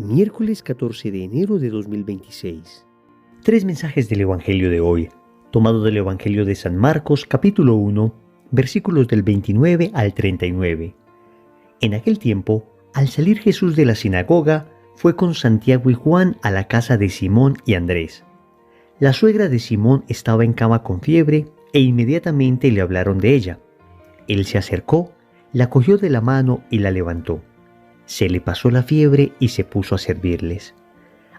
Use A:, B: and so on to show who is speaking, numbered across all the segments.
A: Miércoles 14 de enero de 2026. Tres mensajes del Evangelio de hoy, tomado del Evangelio de San Marcos, capítulo 1, versículos del 29 al 39. En aquel tiempo, al salir Jesús de la sinagoga, fue con Santiago y Juan a la casa de Simón y Andrés. La suegra de Simón estaba en cama con fiebre e inmediatamente le hablaron de ella. Él se acercó, la cogió de la mano y la levantó. Se le pasó la fiebre y se puso a servirles.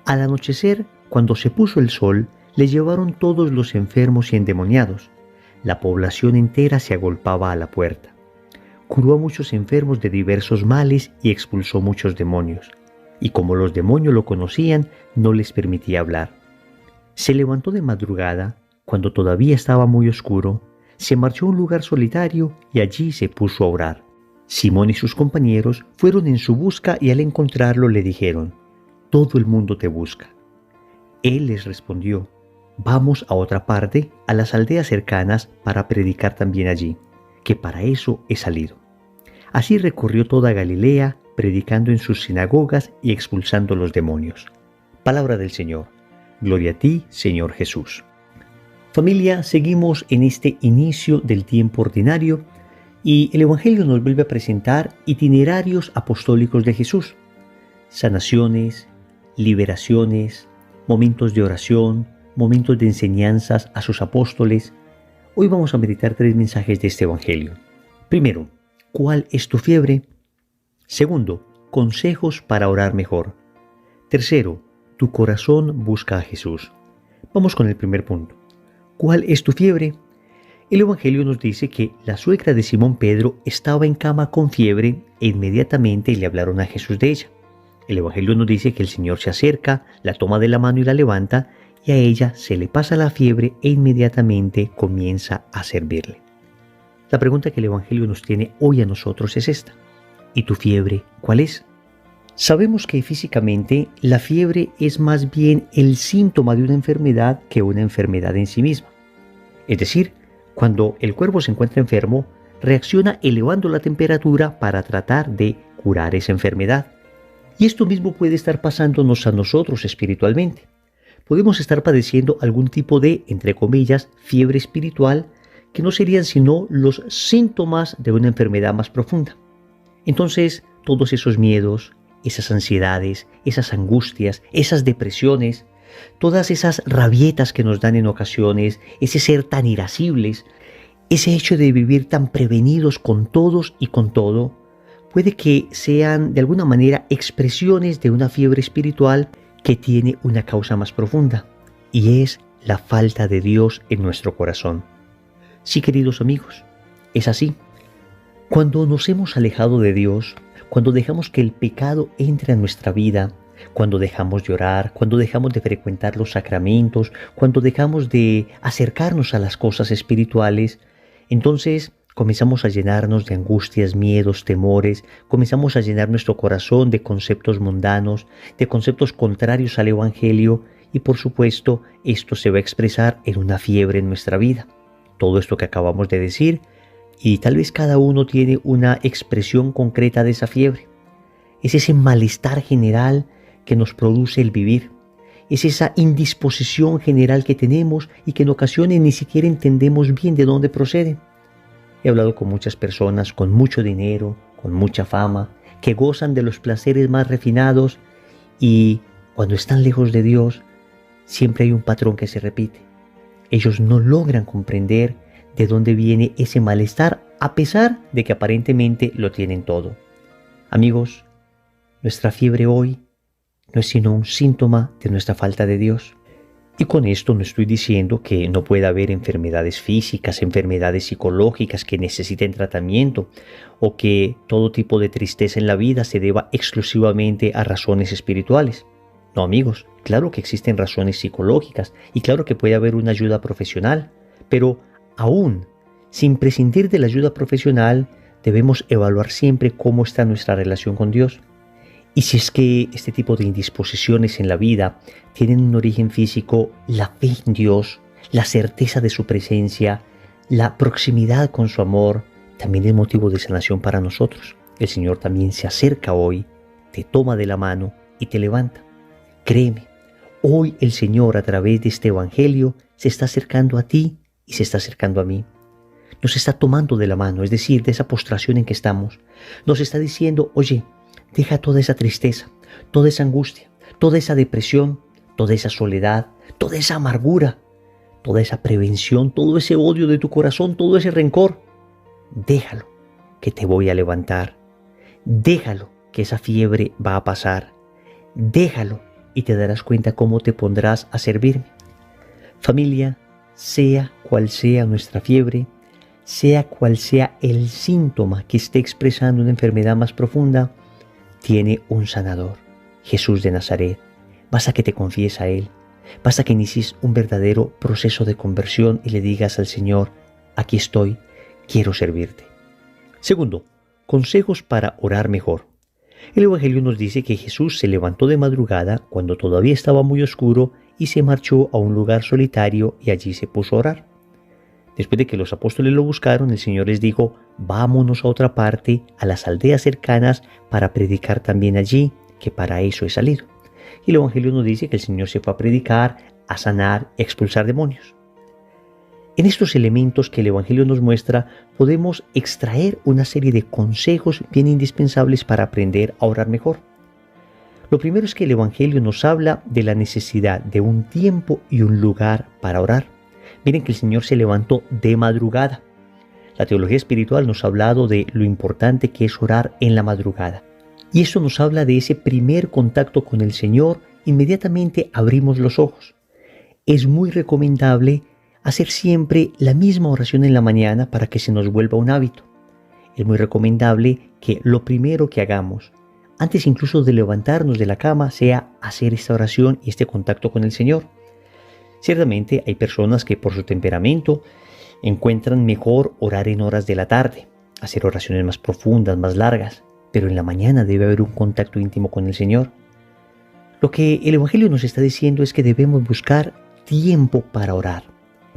A: Al anochecer, cuando se puso el sol, le llevaron todos los enfermos y endemoniados. La población entera se agolpaba a la puerta. Curó a muchos enfermos de diversos males y expulsó muchos demonios. Y como los demonios lo conocían, no les permitía hablar. Se levantó de madrugada, cuando todavía estaba muy oscuro, se marchó a un lugar solitario y allí se puso a orar. Simón y sus compañeros fueron en su busca y al encontrarlo le dijeron: «Todo el mundo te busca». Él les respondió: «Vamos a otra parte, a las aldeas cercanas, para predicar también allí, que para eso he salido». Así recorrió toda Galilea, predicando en sus sinagogas y expulsando los demonios. Palabra del Señor. Gloria a ti, Señor Jesús. Familia, seguimos en este inicio del tiempo ordinario y el Evangelio nos vuelve a presentar itinerarios apostólicos de Jesús. Sanaciones, liberaciones, momentos de oración, momentos de enseñanzas a sus apóstoles. Hoy vamos a meditar tres mensajes de este Evangelio. Primero, ¿cuál es tu fiebre? Segundo, consejos para orar mejor. Tercero, tu corazón busca a Jesús. Vamos con el primer punto. ¿Cuál es tu fiebre? El Evangelio nos dice que la suegra de Simón Pedro estaba en cama con fiebre e inmediatamente le hablaron a Jesús de ella. El Evangelio nos dice que el Señor se acerca, la toma de la mano y la levanta, y a ella se le pasa la fiebre e inmediatamente comienza a servirle. La pregunta que el Evangelio nos tiene hoy a nosotros es esta: ¿y tu fiebre cuál es? Sabemos que físicamente la fiebre es más bien el síntoma de una enfermedad que una enfermedad en sí misma. Es decir, cuando el cuerpo se encuentra enfermo, reacciona elevando la temperatura para tratar de curar esa enfermedad. Y esto mismo puede estar pasándonos a nosotros espiritualmente. Podemos estar padeciendo algún tipo de, entre comillas, fiebre espiritual, que no serían sino los síntomas de una enfermedad más profunda. Entonces, todos esos miedos, esas ansiedades, esas angustias, esas depresiones, todas esas rabietas que nos dan en ocasiones, ese ser tan irascibles, ese hecho de vivir tan prevenidos con todos y con todo, puede que sean de alguna manera expresiones de una fiebre espiritual que tiene una causa más profunda, y es la falta de Dios en nuestro corazón. Sí, queridos amigos, es así. Cuando nos hemos alejado de Dios, cuando dejamos que el pecado entre a nuestra vida, cuando dejamos de orar, cuando dejamos de frecuentar los sacramentos, cuando dejamos de acercarnos a las cosas espirituales, entonces comenzamos a llenarnos de angustias, miedos, temores, comenzamos a llenar nuestro corazón de conceptos mundanos, de conceptos contrarios al Evangelio, y por supuesto esto se va a expresar en una fiebre en nuestra vida. Todo esto que acabamos de decir, y tal vez cada uno tiene una expresión concreta de esa fiebre. Es ese malestar general que nos produce el vivir. Es esa indisposición general que tenemos y que en ocasiones ni siquiera entendemos bien de dónde procede. He hablado con muchas personas con mucho dinero, con mucha fama, que gozan de los placeres más refinados, y cuando están lejos de Dios, siempre hay un patrón que se repite. Ellos no logran comprender de dónde viene ese malestar, a pesar de que aparentemente lo tienen todo. Amigos, nuestra fiebre hoy no es sino un síntoma de nuestra falta de Dios. Y con esto no estoy diciendo que no pueda haber enfermedades físicas, enfermedades psicológicas que necesiten tratamiento, o que todo tipo de tristeza en la vida se deba exclusivamente a razones espirituales. No, amigos, claro que existen razones psicológicas y claro que puede haber una ayuda profesional, pero aún sin prescindir de la ayuda profesional, debemos evaluar siempre cómo está nuestra relación con Dios. Y si es que este tipo de indisposiciones en la vida tienen un origen físico, la fe en Dios, la certeza de su presencia, la proximidad con su amor, también es motivo de sanación para nosotros. El Señor también se acerca hoy, te toma de la mano y te levanta. Créeme, hoy el Señor a través de este Evangelio se está acercando a ti y se está acercando a mí. Nos está tomando de la mano, es decir, de esa postración en que estamos. Nos está diciendo, oye, deja toda esa tristeza, toda esa angustia, toda esa depresión, toda esa soledad, toda esa amargura, toda esa prevención, todo ese odio de tu corazón, todo ese rencor. Déjalo, que te voy a levantar. Déjalo, que esa fiebre va a pasar. Déjalo y te darás cuenta cómo te pondrás a servirme. Familia, sea cual sea nuestra fiebre, sea cual sea el síntoma que esté expresando una enfermedad más profunda, tiene un sanador, Jesús de Nazaret. Basta que te confíes a Él, basta que inicies un verdadero proceso de conversión y le digas al Señor, aquí estoy, quiero servirte. Segundo, consejos para orar mejor. El Evangelio nos dice que Jesús se levantó de madrugada cuando todavía estaba muy oscuro y se marchó a un lugar solitario y allí se puso a orar. Después de que los apóstoles lo buscaron, el Señor les dijo, vámonos a otra parte, a las aldeas cercanas, para predicar también allí, que para eso he salido. Y el Evangelio nos dice que el Señor se fue a predicar, a sanar, a expulsar demonios. En estos elementos que el Evangelio nos muestra, podemos extraer una serie de consejos bien indispensables para aprender a orar mejor. Lo primero es que el Evangelio nos habla de la necesidad de un tiempo y un lugar para orar. Miren que el Señor se levantó de madrugada. La teología espiritual nos ha hablado de lo importante que es orar en la madrugada. Y eso nos habla de ese primer contacto con el Señor, inmediatamente abrimos los ojos. Es muy recomendable hacer siempre la misma oración en la mañana para que se nos vuelva un hábito. Es muy recomendable que lo primero que hagamos, antes incluso de levantarnos de la cama, sea hacer esta oración y este contacto con el Señor. Ciertamente hay personas que por su temperamento encuentran mejor orar en horas de la tarde, hacer oraciones más profundas, más largas, pero en la mañana debe haber un contacto íntimo con el Señor. Lo que el Evangelio nos está diciendo es que debemos buscar tiempo para orar,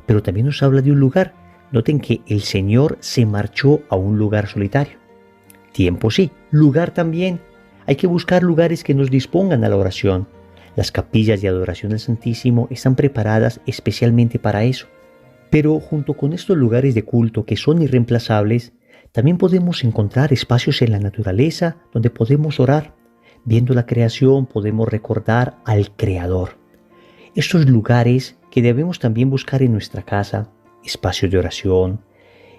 A: pero también nos habla de un lugar. Noten que el Señor se marchó a un lugar solitario. Tiempo sí, lugar también. Hay que buscar lugares que nos dispongan a la oración. Las capillas de adoración al Santísimo están preparadas especialmente para eso. Pero junto con estos lugares de culto que son irreemplazables, también podemos encontrar espacios en la naturaleza donde podemos orar. Viendo la creación podemos recordar al Creador. Estos lugares que debemos también buscar en nuestra casa, espacios de oración,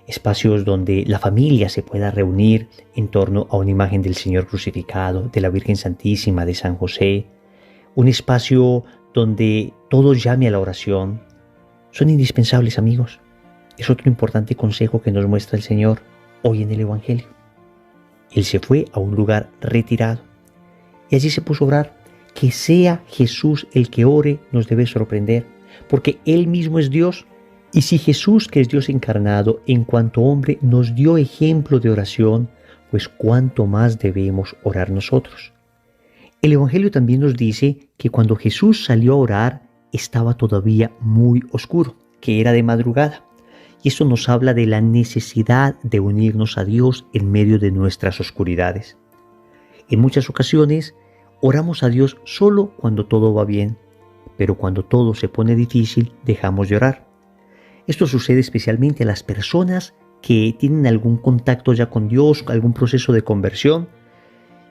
A: espacios donde la familia se pueda reunir en torno a una imagen del Señor crucificado, de la Virgen Santísima, de San José, un espacio donde todos llame a la oración. Son indispensables, amigos. Es otro importante consejo que nos muestra el Señor hoy en el Evangelio. Él se fue a un lugar retirado y allí se puso a orar. Que sea Jesús el que ore nos debe sorprender, porque Él mismo es Dios. Y si Jesús, que es Dios encarnado, en cuanto hombre, nos dio ejemplo de oración, pues cuánto más debemos orar nosotros. El Evangelio también nos dice que cuando Jesús salió a orar, estaba todavía muy oscuro, que era de madrugada. Y esto nos habla de la necesidad de unirnos a Dios en medio de nuestras oscuridades. En muchas ocasiones, oramos a Dios solo cuando todo va bien, pero cuando todo se pone difícil, dejamos de orar. Esto sucede especialmente a las personas que tienen algún contacto ya con Dios, algún proceso de conversión.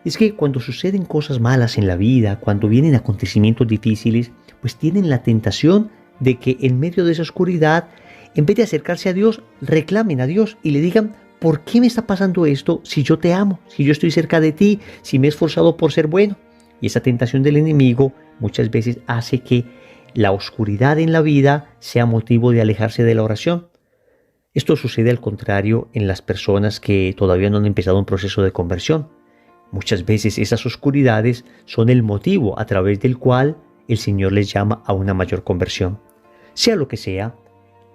A: Es que cuando suceden cosas malas en la vida, cuando vienen acontecimientos difíciles, pues tienen la tentación de que en medio de esa oscuridad, en vez de acercarse a Dios, reclamen a Dios y le digan, ¿por qué me está pasando esto si yo te amo, si yo estoy cerca de ti, si me he esforzado por ser bueno? Y esa tentación del enemigo muchas veces hace que la oscuridad en la vida sea motivo de alejarse de la oración. Esto sucede al contrario en las personas que todavía no han empezado un proceso de conversión. Muchas veces esas oscuridades son el motivo a través del cual el Señor les llama a una mayor conversión. Sea lo que sea,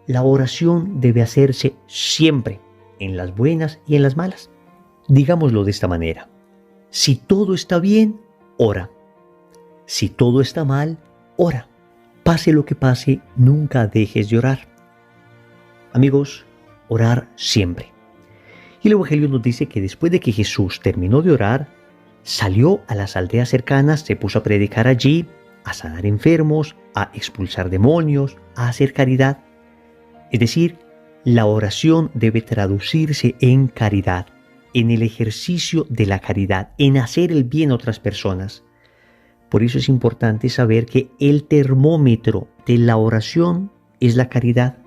A: la oración debe hacerse siempre, en las buenas y en las malas. Digámoslo de esta manera: si todo está bien, ora. Si todo está mal, ora. Pase lo que pase, nunca dejes de orar. Amigos, orar siempre. Y el Evangelio nos dice que después de que Jesús terminó de orar, salió a las aldeas cercanas, se puso a predicar allí, a sanar enfermos, a expulsar demonios, a hacer caridad. Es decir, la oración debe traducirse en caridad, en el ejercicio de la caridad, en hacer el bien a otras personas. Por eso es importante saber que el termómetro de la oración es la caridad.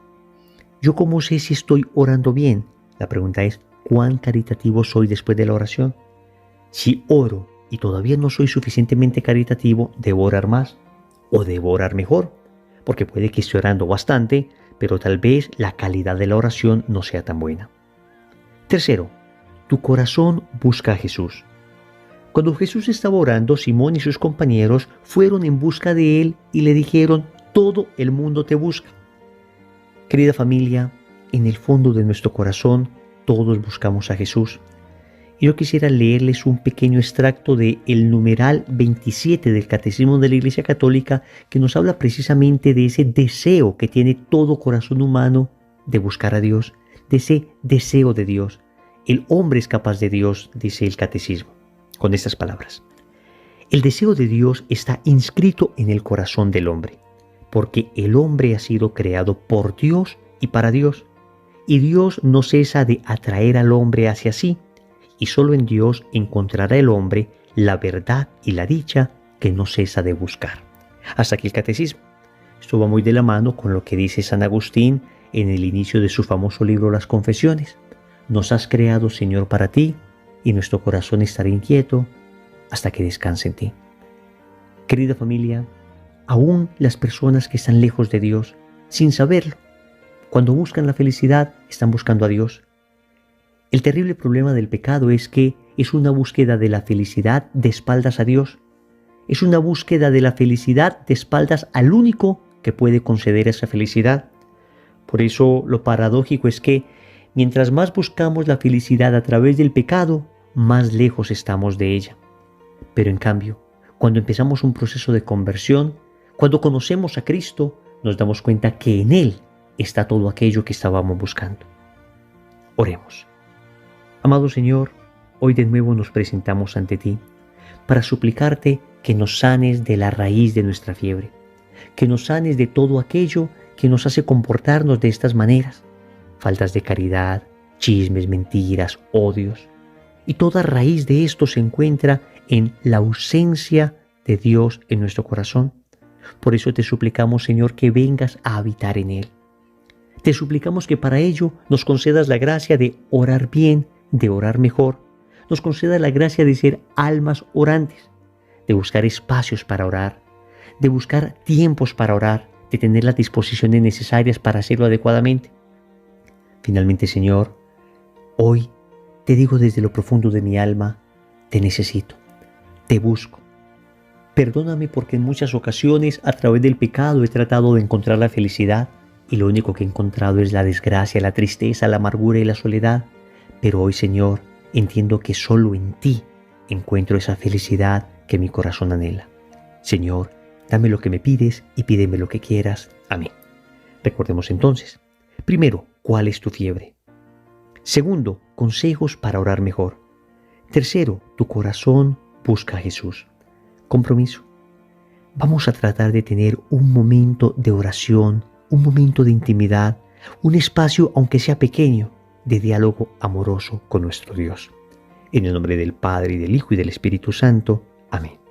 A: ¿Yo cómo sé si estoy orando bien? La pregunta es, ¿cuán caritativo soy después de la oración? Si oro y todavía no soy suficientemente caritativo, ¿debo orar más o debo orar mejor? Porque puede que esté orando bastante, pero tal vez la calidad de la oración no sea tan buena. Tercero, tu corazón busca a Jesús. Cuando Jesús estaba orando, Simón y sus compañeros fueron en busca de él y le dijeron, todo el mundo te busca. Querida familia, en el fondo de nuestro corazón todos buscamos a Jesús. Y yo quisiera leerles un pequeño extracto del numeral 27 del Catecismo de la Iglesia Católica que nos habla precisamente de ese deseo que tiene todo corazón humano de buscar a Dios, de ese deseo de Dios. El hombre es capaz de Dios, dice el Catecismo, con estas palabras. El deseo de Dios está inscrito en el corazón del hombre, porque el hombre ha sido creado por Dios y para Dios, y Dios no cesa de atraer al hombre hacia sí, y solo en Dios encontrará el hombre la verdad y la dicha que no cesa de buscar. Hasta aquí el catecismo. Esto va muy de la mano con lo que dice San Agustín en el inicio de su famoso libro Las Confesiones. Nos has creado, Señor, para ti, y nuestro corazón estará inquieto hasta que descanse en ti. Querida familia, aún las personas que están lejos de Dios, sin saberlo, cuando buscan la felicidad, están buscando a Dios. El terrible problema del pecado es que es una búsqueda de la felicidad de espaldas a Dios. Es una búsqueda de la felicidad de espaldas al único que puede conceder esa felicidad. Por eso lo paradójico es que mientras más buscamos la felicidad a través del pecado, más lejos estamos de ella. Pero en cambio, cuando empezamos un proceso de conversión, cuando conocemos a Cristo, nos damos cuenta que en Él está todo aquello que estábamos buscando. Oremos. Amado Señor, hoy de nuevo nos presentamos ante ti para suplicarte que nos sanes de la raíz de nuestra fiebre, que nos sanes de todo aquello que nos hace comportarnos de estas maneras, faltas de caridad, chismes, mentiras, odios. Y toda raíz de esto se encuentra en la ausencia de Dios en nuestro corazón. Por eso te suplicamos, Señor, que vengas a habitar en él. Te suplicamos que para ello nos concedas la gracia de orar bien, de orar mejor. Nos concedas la gracia de ser almas orantes, de buscar espacios para orar, de buscar tiempos para orar, de tener las disposiciones necesarias para hacerlo adecuadamente. Finalmente, Señor, hoy te digo desde lo profundo de mi alma, te necesito, te busco. Perdóname porque en muchas ocasiones a través del pecado he tratado de encontrar la felicidad y lo único que he encontrado es la desgracia, la tristeza, la amargura y la soledad. Pero hoy, Señor, entiendo que solo en ti encuentro esa felicidad que mi corazón anhela. Señor, dame lo que me pides y pídeme lo que quieras. Amén. Recordemos entonces, primero, ¿cuál es tu fiebre? Segundo, consejos para orar mejor. Tercero, tu corazón busca a Jesús. Compromiso. Vamos a tratar de tener un momento de oración, un momento de intimidad, un espacio, aunque sea pequeño, de diálogo amoroso con nuestro Dios. En el nombre del Padre, y del Hijo, y del Espíritu Santo. Amén.